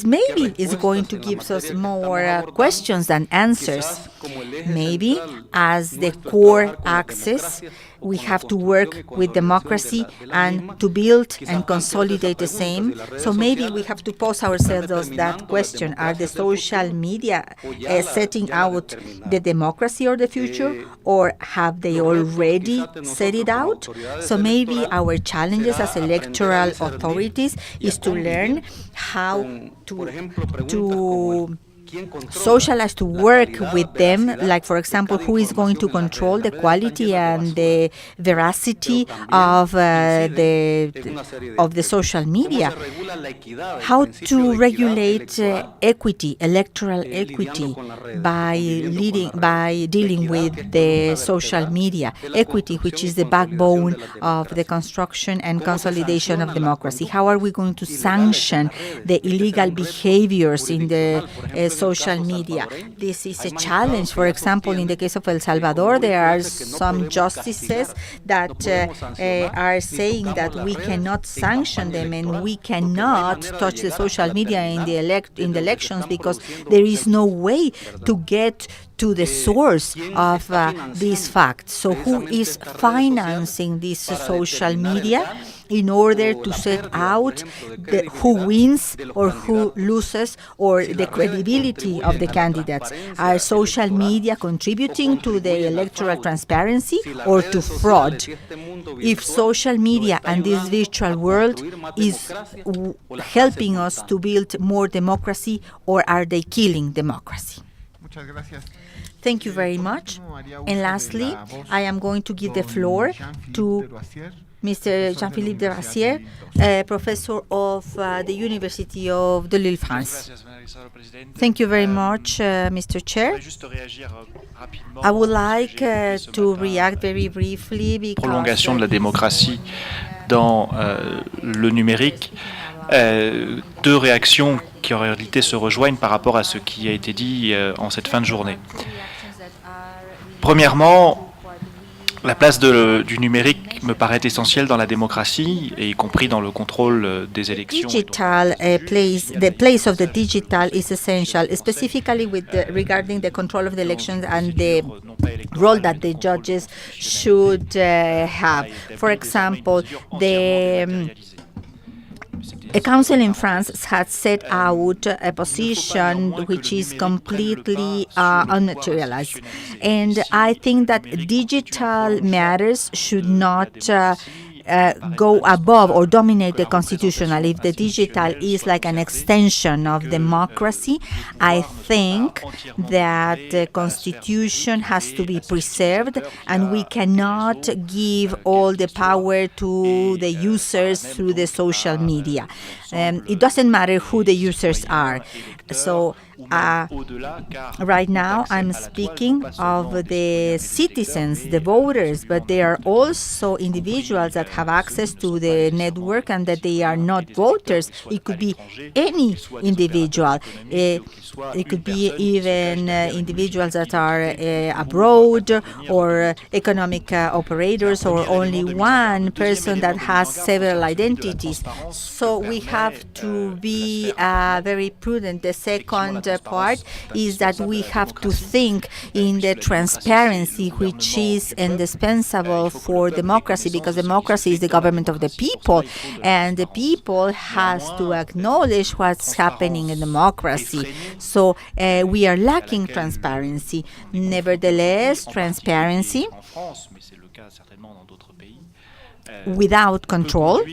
maybe is going to give us more questions than answers. Maybe as the core axis, we have to work with democracy and to build and consolidate the same. So maybe we have to pose ourselves that question. Are the social media setting out the democracy or the future, or have they already set it out? So maybe our challenges as electoral authorities is to learn how to socialize, to work with them, like, for example, who is going to control the quality and the veracity of the social media, how to regulate equity, electoral equity, by dealing with the social media, equity, which is the backbone of the construction and consolidation of democracy. How are we going to sanction the illegal behaviors in the social media? This is a challenge. For example, in the case of El Salvador, there are some justices that are saying that we cannot sanction them and we cannot touch the social media in the elections because there is no way to get to the source of these facts. So who is financing this social media in order to set out who wins or who loses, or the credibility of the candidates? Are social media contributing to the electoral transparency or to fraud? If social media and this virtual world is helping us to build more democracy, or are they killing democracy? Thank you very much. And lastly, I am going to give the floor to Mr. Jean-Philippe de Rassier, professor of the University of de l'Île-France. Thank you very much, Mr. Chair. I would like to react very briefly because prolongation de la démocratie dans le numérique. Deux réactions qui en réalité se rejoignent par rapport à ce qui a été dit en cette fin de journée. Premièrement, la place du numérique me paraît essentielle dans la démocratie, et y compris dans le contrôle des élections. The place of the digital is essential, specifically regarding the control of the elections and the role that the judges should have. For example, a council in France has set out a position which is completely unmaterialized. And I think that digital matters should not go above or dominate the constitutional. If the digital is like an extension of democracy, I think that the constitution has to be preserved, and we cannot give all the power to the users through the social media. It doesn't matter who the users are. So Right now, I'm speaking of the citizens, the voters, but there are also individuals that have access to the network and that they are not voters. It could be any individual. It could be even individuals that are abroad, or economic operators, or only one person that has several identities. So we have to be very prudent. The second part is that we have to think in the transparency which is indispensable for democracy, because democracy is the government of the people, and the people has to acknowledge what's happening in democracy. So we are lacking transparency. Nevertheless, transparency without control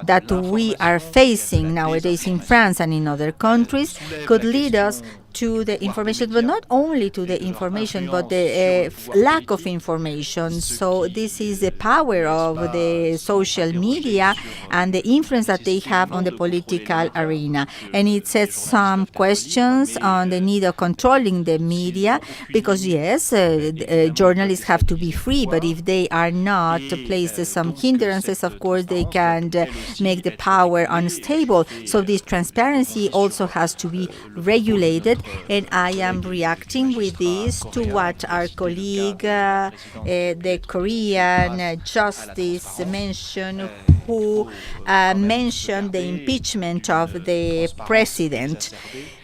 that we are facing nowadays in France and in other countries could lead us to the information, but not only to the information, but the lack of information. So this is the power of the social media and the influence that they have on the political arena. And it sets some questions on the need of controlling the media, because yes, journalists have to be free, but if they are not placed some hindrances, of course they can make the power unstable. So this transparency also has to be regulated. And I am reacting with this to what our colleague, the Korean justice, mentioned, who mentioned the impeachment of the president,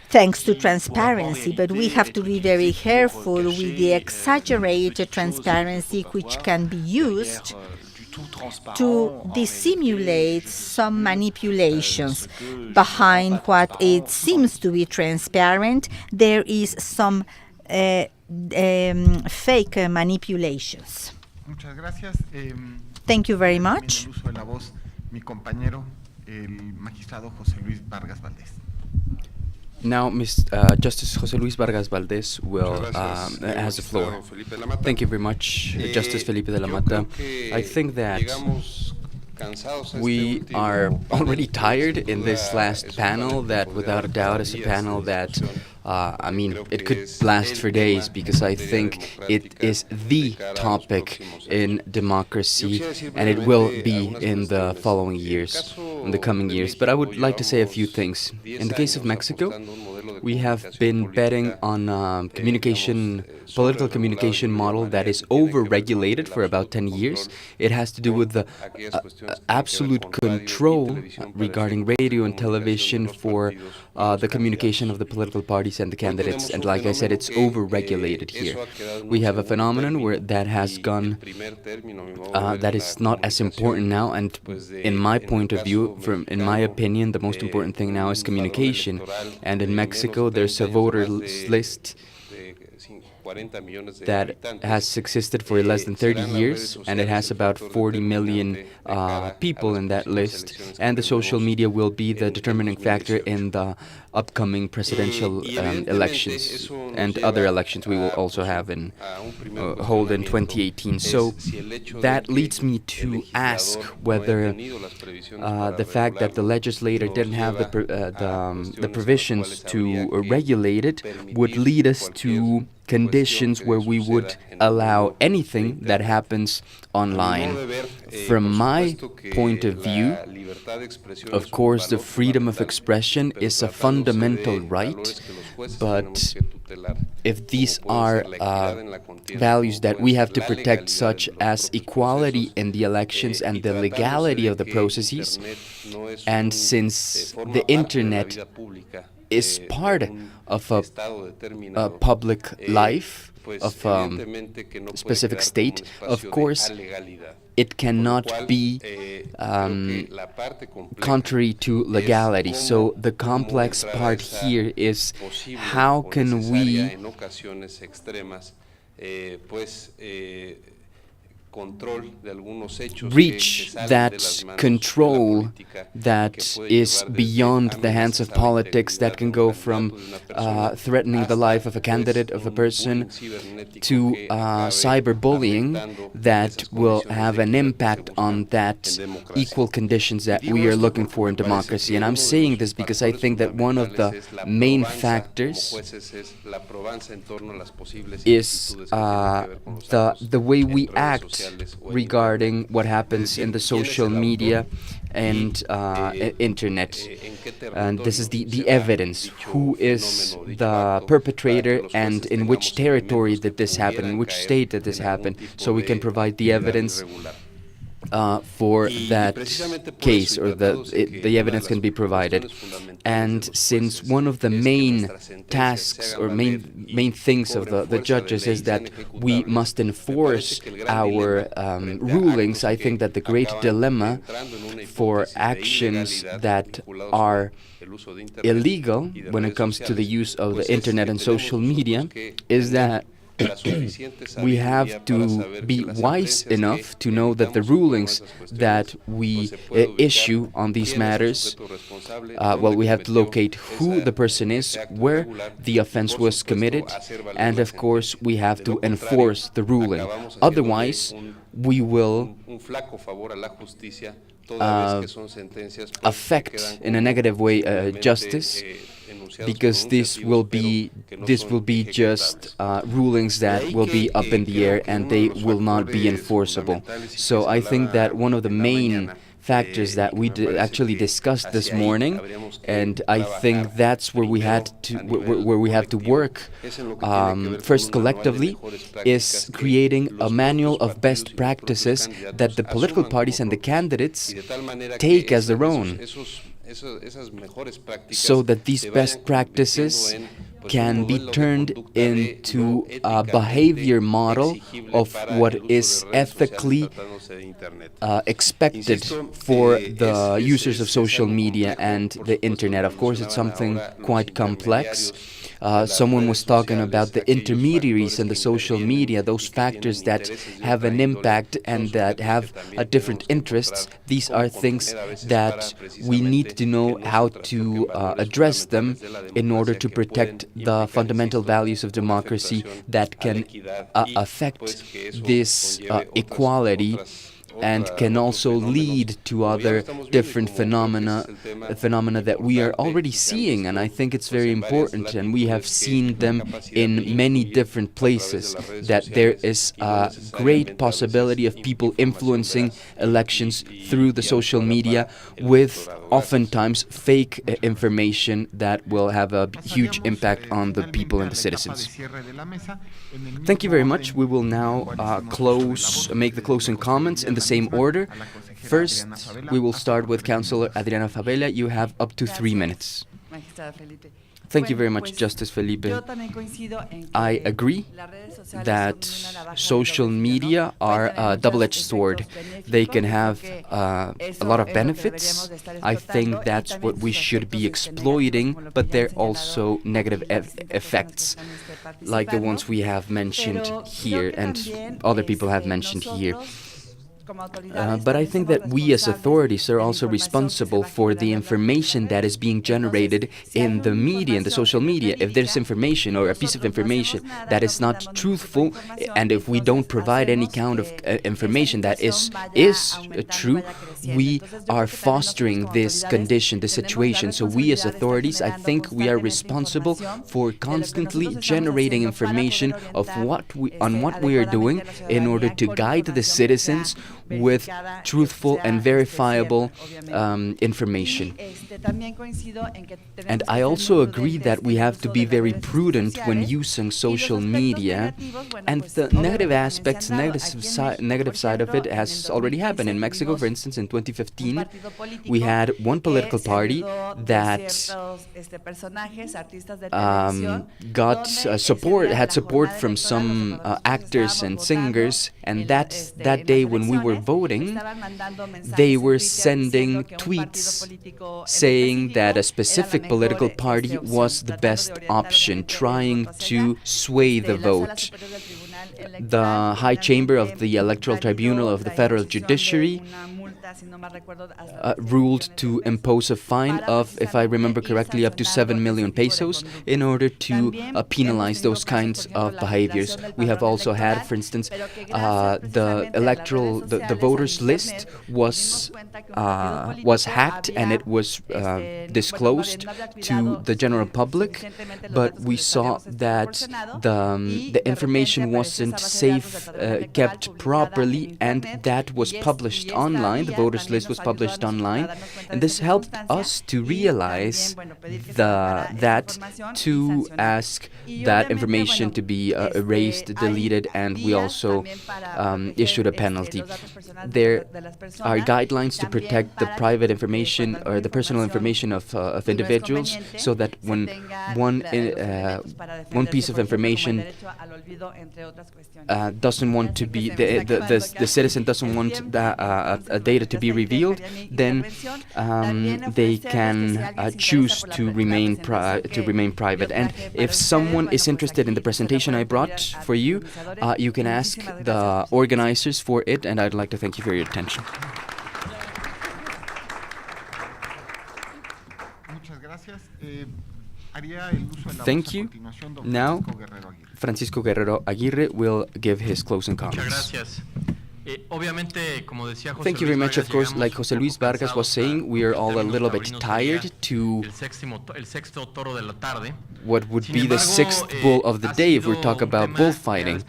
thanks to transparency. But we have to be very careful with the exaggerated transparency which can be used to dissimulate some manipulations. Behind what it seems to be transparent, there is some fake manipulations. Muchas gracias. Thank you very much. El uso de la voz, mi compañero, el magistrado José Luis Vargas Valdés. Now, Justice José Luis Vargas Valdés has the floor. Thank you very much, Justice Felipe de la Mata. I think that we are already tired in this last panel, that without a doubt is a panel that, it could last for days, because I think it is the topic in democracy, and it will be in the following years, in the coming years. But I would like to say a few things. In the case of Mexico, we have been betting on political communication model that is over-regulated for about 10 years. It has to do with the absolute control regarding radio and television for the communication of the political parties and the candidates. And like I said, it's over-regulated here. We have a phenomenon where that has gone, that is not as important now. And in my point of view, in my opinion, the most important thing now is communication. And in Mexico, there's a voter list that has existed for less than 30 years, and it has about 40 million people in that list, and the social media will be the determining factor in the upcoming presidential elections and other elections we will also have hold in 2018. So that leads me to ask whether the fact that the legislator didn't have the provisions to regulate it would lead us to conditions where we would allow anything that happens online. From my point of view, of course, the freedom of expression is a fundamental right, but if these are values that we have to protect, such as equality in the elections and the legality of the processes, and since the internet is part of a public life, of a specific state, of course, it cannot be contrary to legality. So the complex part here is how can we reach that control that is beyond the hands of politics, that can go from threatening the life of a candidate, of a person, to cyberbullying that will have an impact on that equal conditions that we are looking for in democracy. And I'm saying this because I think that one of the main factors is the way we act regarding what happens in the social media and internet. And this is the evidence. Who is the perpetrator and in which territory did this happen, in which state did this happen, so we can provide the evidence for that case, or the evidence can be provided. And since one of the main tasks or main things of the judges is that we must enforce our rulings, I think that the great dilemma for actions that are illegal when it comes to the use of the internet and social media is that we have to be wise enough to know that the rulings that we issue on these matters, we have to locate who the person is, where the offense was committed, and of course we have to enforce the ruling. Otherwise, we will affect in a negative way justice, because this will be just rulings that will be up in the air and they will not be enforceable. So I think that one of the main factors that we actually discussed this morning, and I think that's where we have to work first collectively, is creating a manual of best practices that the political parties and the candidates take as their own, so that these best practices can be turned into a behavior model of what is ethically expected for the users of social media and the internet. Of course, it's something quite complex. Someone was talking about the intermediaries in the social media, those factors that have an impact and that have different interests. These are things that we need to know how to address them in order to protect the fundamental values of democracy that can affect this equality and can also lead to other different phenomena that we are already seeing. And I think it's very important, and we have seen them in many different places, that there is a great possibility of people influencing elections through the social media with oftentimes fake information that will have a huge impact on the people and the citizens. Thank you very much. We will now make the closing comments in the same order. First, we will start with Councilor Adriana Favela. You have up to 3 minutes. Thank you very much, Justice Felipe. I agree that social media are a double-edged sword. They can have a lot of benefits. I think that's what we should be exploiting, but there are also negative effects, like the ones we have mentioned here and other people have mentioned here. But I think that we as authorities are also responsible for the information that is being generated in the media, in the social media. If there's information or a piece of information that is not truthful, and if we don't provide any kind of information that is true, we are fostering this condition, this situation. So we as authorities, I think we are responsible for constantly generating information of what we are doing in order to guide the citizens with truthful and verifiable information. And I also agree that we have to be very prudent when using social media, and the negative aspects, negative side of it has already happened. In Mexico, for instance, in 2015, we had one political party that had support from some actors and singers, and that day when we were voting, they were sending tweets saying that a specific political party was the best option, trying to sway the vote. the High Chamber of the Electoral Tribunal of the Federal Judiciary ruled to impose a fine of, if I remember correctly, up to 7 million pesos in order to penalize those kinds of behaviors. We have also had, for instance, the voters list was hacked and it was disclosed to the general public, but we saw that the information wasn't kept properly, and that was published online. The voters list was published online, and this helped us to realize that to ask that information to be erased, deleted, and we also issued a penalty. There are guidelines to protect the private information or the personal information of individuals, so that when one piece of information doesn't want to be the citizen doesn't want data to be revealed, then they can choose to remain private. And if someone is interested in the presentation I brought for you, you can ask the organizers for it, and I'd like to thank you for your attention. Thank you. Now, Francisco Guerrero Aguirre will give his closing comments. Thank you very much. Of course, like José Luis Vargas was saying, we are all a little bit tired to what would be the sixth bull of the day if we talk about bullfighting.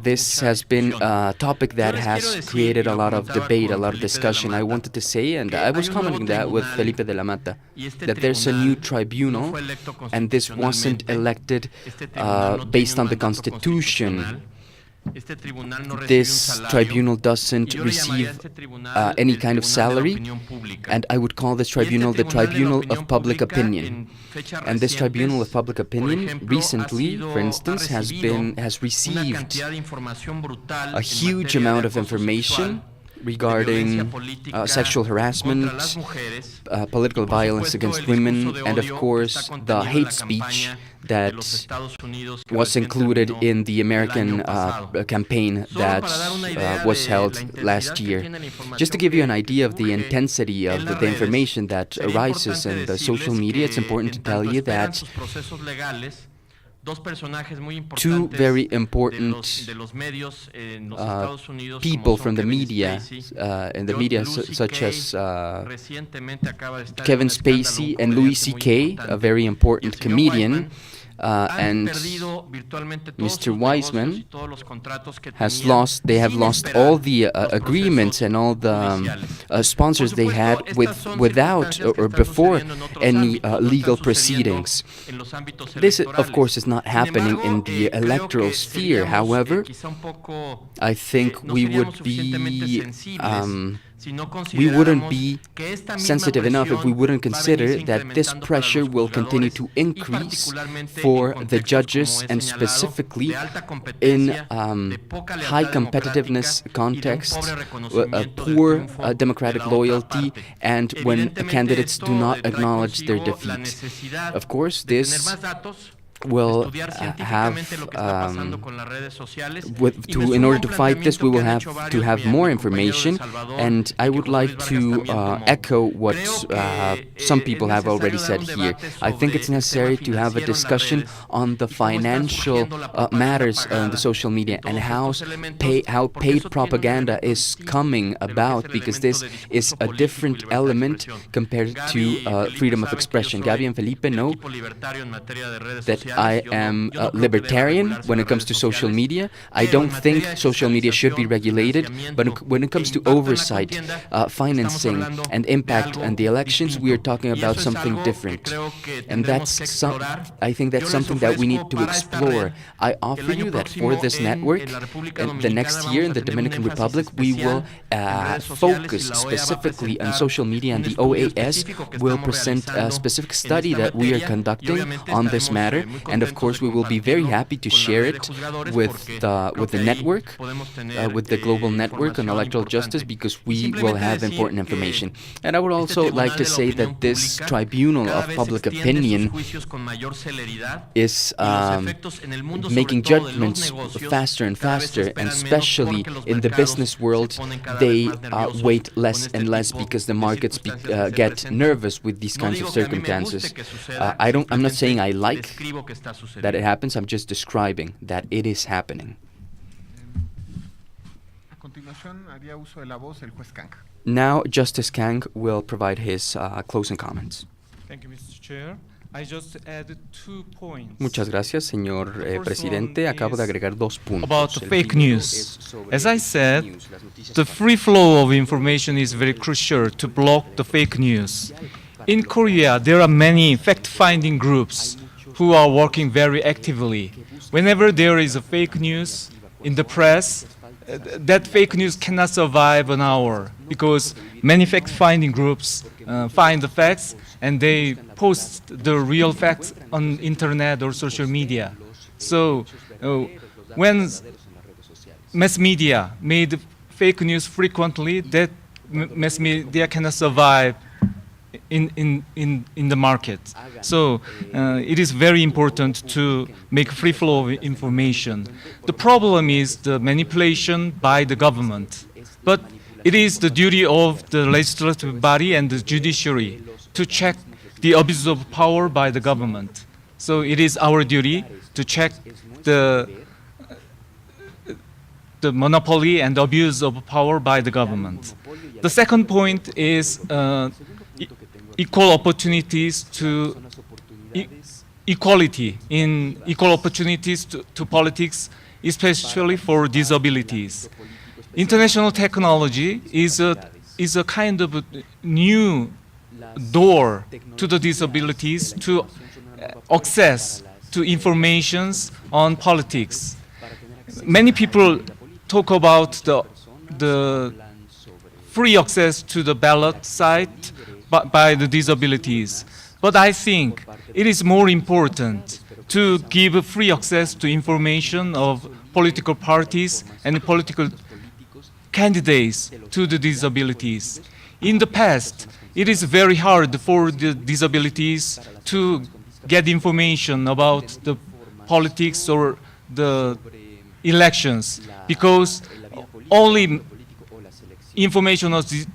This has been a topic that has created a lot of debate, a lot of discussion. I wanted to say, and I was commenting that with Felipe de la Mata, that there's a new tribunal, and this wasn't elected based on the Constitution. This tribunal doesn't receive any kind of salary, and I would call this tribunal the Tribunal of Public Opinion. And this Tribunal of Public Opinion recently, for instance, has received a huge amount of information regarding sexual harassment, political violence against women, and of course the hate speech that was included in the American campaign that was held last year. Just to give you an idea of the intensity of the information that arises in the social media, it's important to tell you that two very important people from the media, such as Kevin Spacey and Louis C.K., a very important comedian, and Mr. Wiseman they have lost all the agreements and all the sponsors they had without or before any legal proceedings. This, of course, is not happening in the electoral sphere. However, I think we wouldn't be sensitive enough if we wouldn't consider that this pressure will continue to increase for the judges, and specifically in high competitiveness context, poor democratic loyalty, and when candidates do not acknowledge their defeat. Of course, this will have in order to fight this, we will have to have more information, and I would like to echo what some people have already said here. I think it's necessary to have a discussion on the financial matters on the social media and how paid propaganda is coming about, because this is a different element compared to freedom of expression. Gabi and Felipe know that I am libertarian when it comes to social media. I don't think social media should be regulated, but when it comes to oversight, financing, and impact on the elections, we are talking about something different. And I think that's something that we need to explore. I offer you that for this network, the next year in the Dominican Republic, we will focus specifically on social media, and the OAS will present a specific study that we are conducting on this matter, and of course we will be very happy to share it with the network, with the global network on electoral justice, because we will have important information. And I would also like to say that this tribunal of public opinion is making judgments faster and faster, and especially in the business world, they wait less and less because the markets get nervous with these kinds of circumstances. I'm not saying I like that it happens, I'm just describing that it is happening. Now, Justice Kang will provide his closing comments. Thank you, Mr. Chair. I just added 2 points. Muchas gracias, señor presidente. Acabo de agregar 2 puntos. About the fake news. As I said, the free flow of information is very crucial to block the fake news. In Korea, there are many fact-finding groups who are working very actively. Whenever there is a fake news in the press, that fake news cannot survive an hour, because many fact-finding groups find the facts and they post the real facts on internet or social media. So when mass media made fake news frequently, that mass media cannot survive in the market. So it is very important to make free flow of information. The problem is the manipulation by the government. But it is the duty of the legislative body and the judiciary to check the abuse of power by the government. So it is our duty to check the monopoly and abuse of power by the government. The second point is equal opportunities to equality in equal opportunities to politics, especially for disabilities. International technology is a kind of a new door to the disabilities to access to informations on politics. Many people talk about the free access to the ballot site by the disabilities. But I think it is more important to give free access to information of political parties and political candidates to the disabilities. In the past, it is very hard for the disabilities to get information about the politics or the elections, because only information was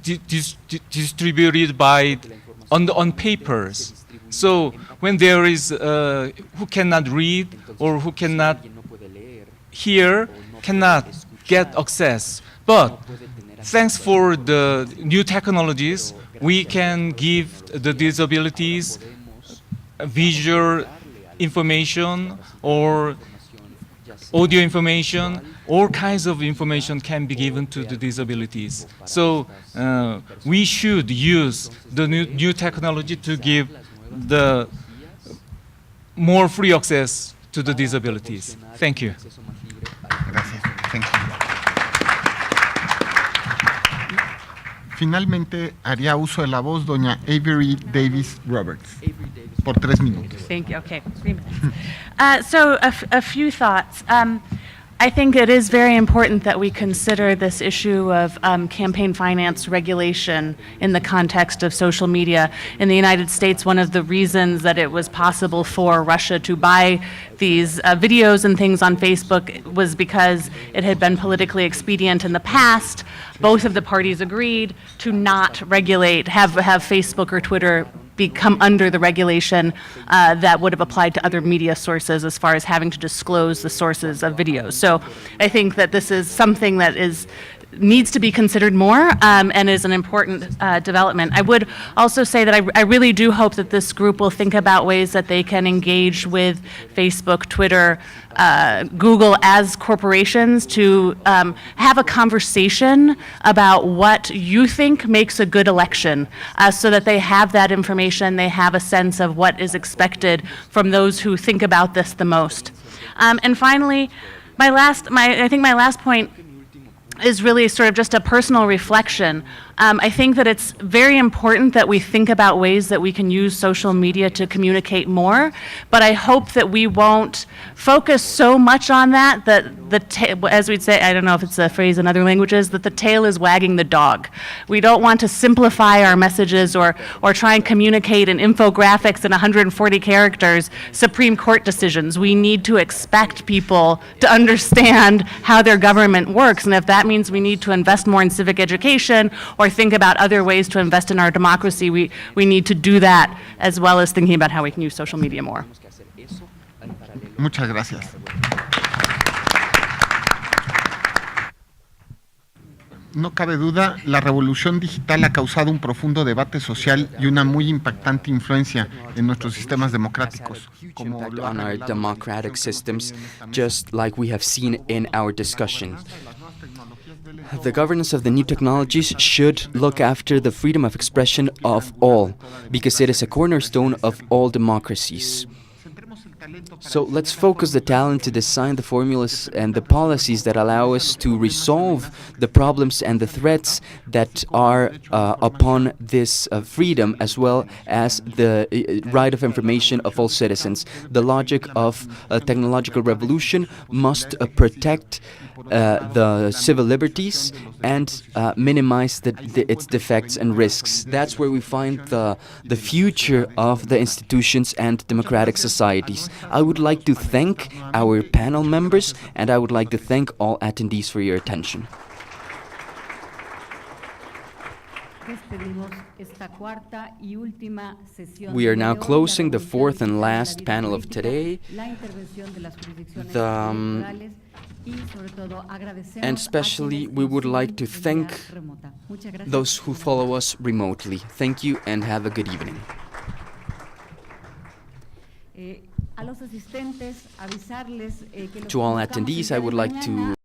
distributed on papers. So when there is who cannot read or who cannot hear, cannot get access. But thanks for the new technologies, we can give the disabilities visual information or audio information. All kinds of information can be given to the disabilities. So we should use the new technology to give the more free access to the disabilities. Thank you. Gracias. Thank you. Finalmente, haría uso de la voz doña Avery Davis Roberts por 3 minutos. Thank you. Okay, 3 minutes. So a few thoughts. I think it is very important that we consider this issue of campaign finance regulation in the context of social media. In the United States, one of the reasons that it was possible for Russia to buy these videos and things on Facebook was because it had been politically expedient in the past. Both of the parties agreed to not regulate, have Facebook or Twitter become under the regulation that would have applied to other media sources as far as having to disclose the sources of videos. So I think that this is something that needs to be considered more and is an important development. I would also say that I really do hope that this group will think about ways that they can engage with Facebook, Twitter, Google as corporations to have a conversation about what you think makes a good election so that they have that information, they have a sense of what is expected from those who think about this the most. And finally, I think my last point is really sort of just a personal reflection. I think that it's very important that we think about ways that we can use social media to communicate more, but I hope that we won't focus so much on that as we'd say, I don't know if it's a phrase in other languages, that the tail is wagging the dog. We don't want to simplify our messages or try and communicate in infographics in 140 characters Supreme Court decisions. We need to expect people to understand how their government works, and if that means we need to invest more in civic education or think about other ways to invest in our democracy, we need to do that, as well as thinking about how we can use social media more. Muchas gracias. No cabe duda, la revolución digital ha causado un profundo debate social y una muy impactante influencia en nuestros sistemas democráticos. Impact on our democratic systems, just like we have seen in our discussion. The governance of the new technologies should look after the freedom of expression of all, because it is a cornerstone of all democracies. So let's focus the talent to design the formulas and the policies that allow us to resolve the problems and the threats that are upon this freedom, as well as the right of information of all citizens. The logic of a technological revolution must protect the civil liberties and minimize its defects and risks. That's where we find the future of the institutions and democratic societies. I would like to thank our panel members, and I would like to thank all attendees for your attention. We are now closing the fourth and last panel of today. And especially, we would like to thank those who follow us remotely. Thank you and have a good evening. To all attendees, I would like to